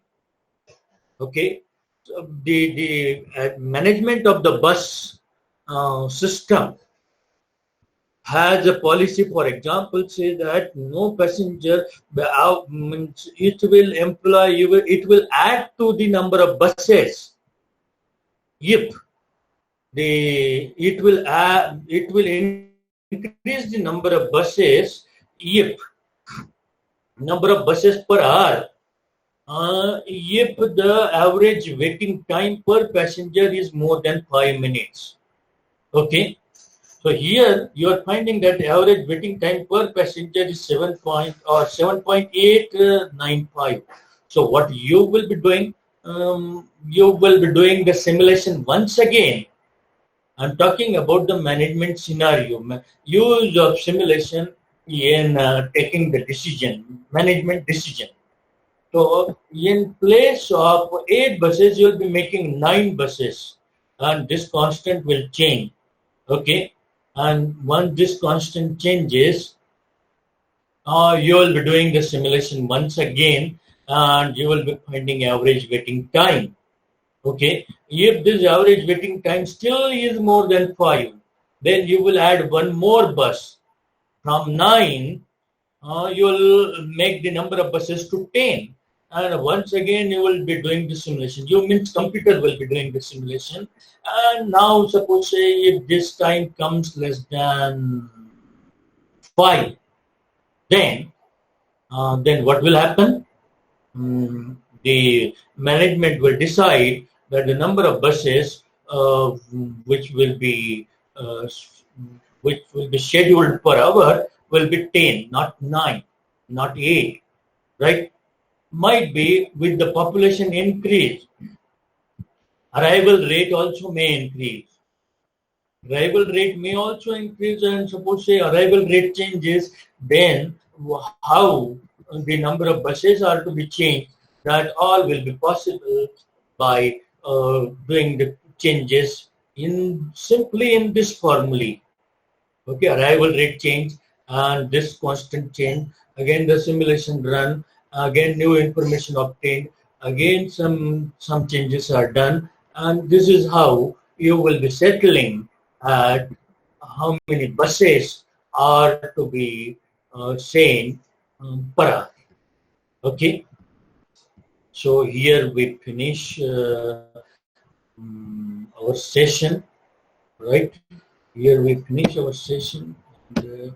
Okay. The management of the bus system has a policy, for example, say that no passenger, it will add to the number of buses if it will increase the number of buses if number of buses per hour if the average waiting time per passenger is more than 5 minutes. Okay, so here you are finding that the average waiting time per passenger is 7.895. So what you will be doing, you will be doing the simulation once again. I'm talking about the management scenario, use of simulation in taking the decision, management decision. So in place of 8 buses, you will be making 9 buses, and this constant will change. Okay, and once this constant changes, you will be doing the simulation once again, and you will be finding average waiting time. Okay, if this average waiting time still is more than 5, then you will add one more bus. From 9, you will make the number of buses to 10. And once again, you will be doing the simulation. You means computer will be doing the simulation. And now suppose say if this time comes less than 5, then what will happen? the management will decide that the number of buses which will be uh, which will be scheduled per hour will be 10, not 9, not 8, right? Might be with the population increase, arrival rate also may increase. Arrival rate may also increase, and suppose say arrival rate changes, then how the number of buses are to be changed, that all will be possible by doing the changes in simply in this formulae. Okay, arrival rate change and this constant change, again the simulation run, again new information obtained, again some changes are done, and this is how you will be settling at how many buses are to be seen per hour. Okay, so here we finish our session, right? Here we finish our session. And,